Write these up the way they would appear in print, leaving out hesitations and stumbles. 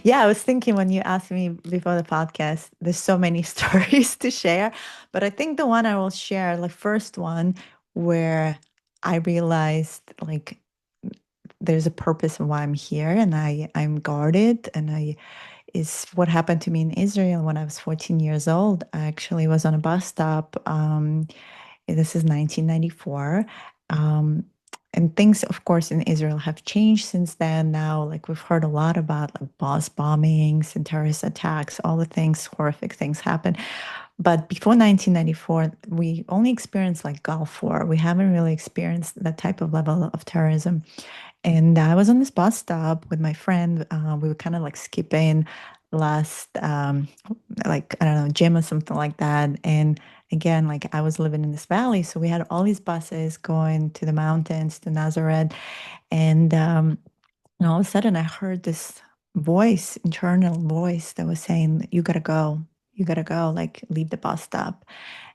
Yeah, I was thinking when you asked me before the podcast, there's so many stories to share, but I think the one I will share, the first one where I realized like there's a purpose of why I'm here and I'm guarded and I is what happened to me in Israel when I was 14 years old. I actually was on a bus stop. This is 1994. Um, and things, of course, in Israel have changed since then. Now, like we've heard a lot about like bus bombings and terrorist attacks, all the things, horrific things happen. But before 1994, we only experienced like Gulf War. We haven't really experienced that type of level of terrorism. And I was on this bus stop with my friend. We were kind of like skipping last, like, I don't know, gym or something like that. And again, like I was living in this valley. So we had all these buses going to the mountains, to Nazareth. And all of a sudden, I heard this voice, internal voice that was saying, "You gotta go. You gotta go. Like, leave the bus stop."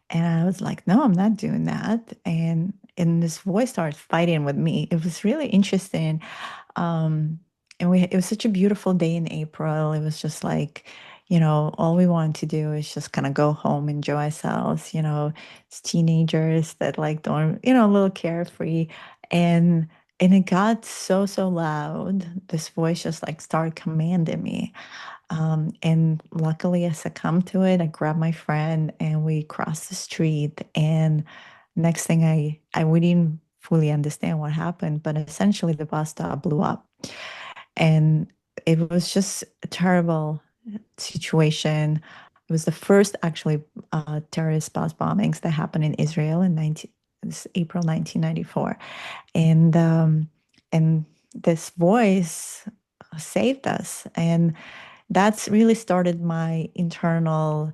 And I was like, "No, I'm not doing that." And this voice started fighting with me. It was really interesting. Um, and it was such a beautiful day in April. It was just like, all we wanted to do is just kind of go home, enjoy ourselves, as teenagers that like don't, a little carefree. And and it got so, so loud. This voice just like started commanding me. And luckily, I succumbed to it. I grabbed my friend and we crossed the street. And next thing we didn't fully understand what happened, but essentially the bus stop blew up. And it was just a terrible situation. It was the first actually terrorist bus bombings that happened in Israel in this April 1994. And this voice saved us. And that's really started my internal,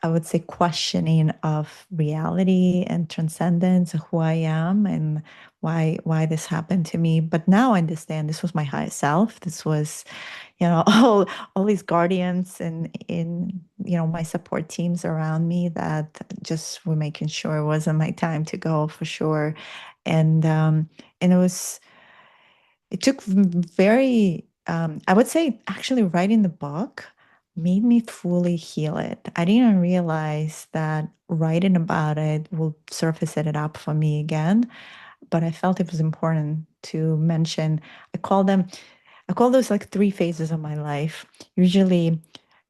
I would say, questioning of reality and transcendence, who I am and why this happened to me. But now I understand this was my higher self. This was, all these guardians and in my support teams around me that just were making sure it wasn't my time to go for sure. And it took very, I would say, actually, writing the book made me fully heal it. I didn't realize that writing about it will surface it up for me again, but I felt it was important to mention. I call them, I call those like three phases of my life. Usually,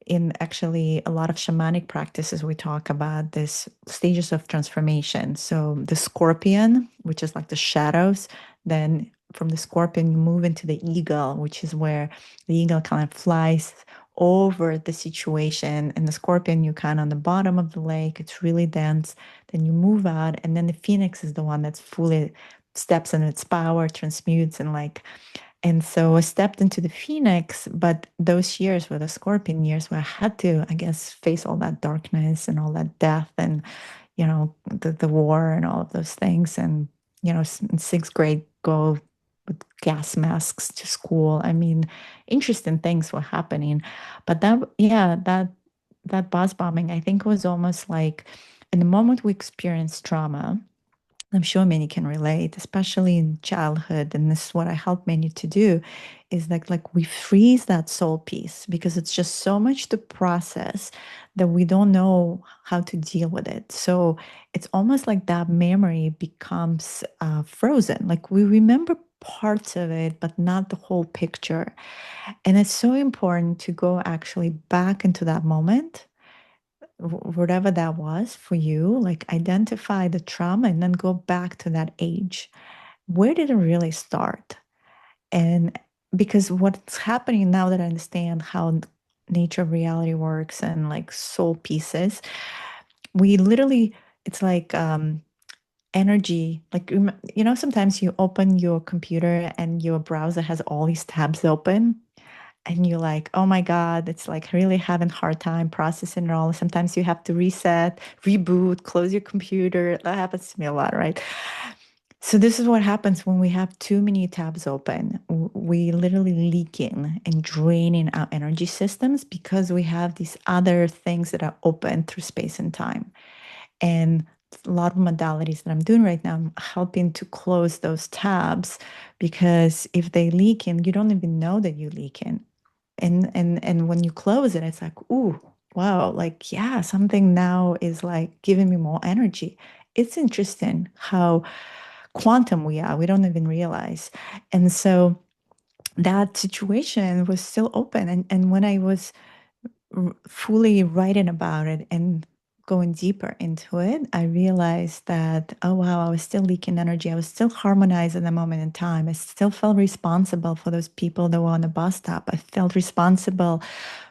in actually a lot of shamanic practices, we talk about this stages of transformation. So the scorpion, which is like the shadows, then from the scorpion, you move into the eagle, which is where the eagle kind of flies over the situation. And the scorpion, you kind of on the bottom of the lake, it's really dense. Then you move out, and then the phoenix is the one that's fully steps in its power, transmutes, and so I stepped into the Phoenix, but those years were the Scorpion years where I had to, I guess, face all that darkness and all that death and, the war and all of those things. And, in sixth grade, go with gas masks to school. I mean, interesting things were happening. But that bus bombing, I think was almost like in the moment we experience trauma, I'm sure many can relate, especially in childhood. And this is what I help many to do is like we freeze that soul piece because it's just so much to process that we don't know how to deal with it. So it's almost like that memory becomes frozen. Like we remember parts of it, but not the whole picture. And it's so important to go actually back into that moment, whatever that was for you, like identify the trauma and then go back to that age. Where did it really start? And because what's happening now that I understand how nature of reality works and like soul pieces, we literally, it's like energy. Like, sometimes you open your computer and your browser has all these tabs open and you're like, oh my God, it's like really having a hard time processing it all. Sometimes you have to reset, reboot, close your computer. That happens to me a lot, right? So this is what happens when we have too many tabs open. We literally leak in and draining our energy systems because we have these other things that are open through space and time. And a lot of modalities that I'm doing right now, I'm helping to close those tabs because if they leak in, you don't even know that you leak in. And when you close it, it's like, ooh, wow, like, yeah, something now is like giving me more energy. It's interesting how quantum we are. We don't even realize. And so that situation was still open. And when I was fully writing about it and going deeper into it, I realized that, oh, wow, I was still leaking energy. I was still harmonized in the moment in time. I still felt responsible for those people that were on the bus stop. I felt responsible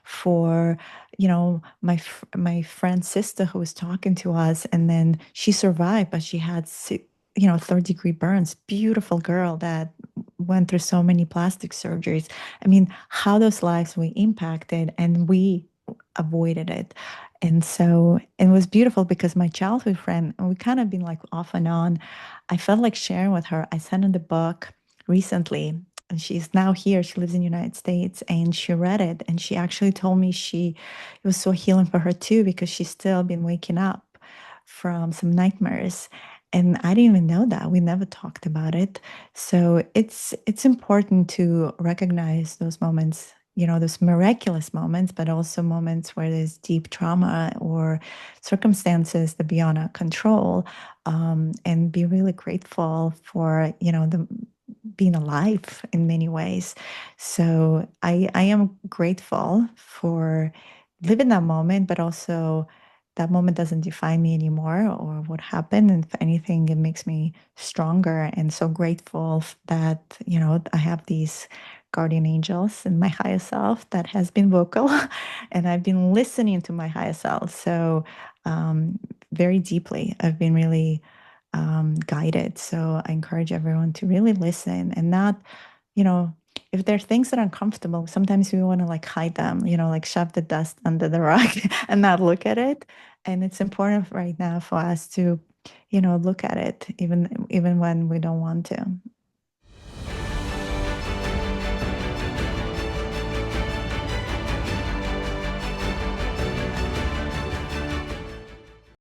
for, my friend's sister who was talking to us, and then she survived, but she had, third-degree burns. Beautiful girl that went through so many plastic surgeries. I mean, how those lives were impacted, and we avoided it. And so it was beautiful because my childhood friend, and we kind of been like off and on. I felt like sharing with her. I sent her the book recently, and she's now here. She lives in the United States, and she read it, and she actually told me it was so healing for her too, because she's still been waking up from some nightmares. And I didn't even know that. We never talked about it. So it's important to recognize those moments, those miraculous moments, but also moments where there's deep trauma or circumstances that beyond our control, and be really grateful for, the being alive in many ways. So I am grateful for living that moment, but also that moment doesn't define me anymore or what happened. And if anything, it makes me stronger, and so grateful that, I have these guardian angels and my higher self that has been vocal and I've been listening to my higher self. So, very deeply, I've been really guided. So I encourage everyone to really listen and not, you know, if there are things that are uncomfortable, sometimes we want to like hide them, like shove the dust under the rug and not look at it. And it's important right now for us to, look at it, even when we don't want to.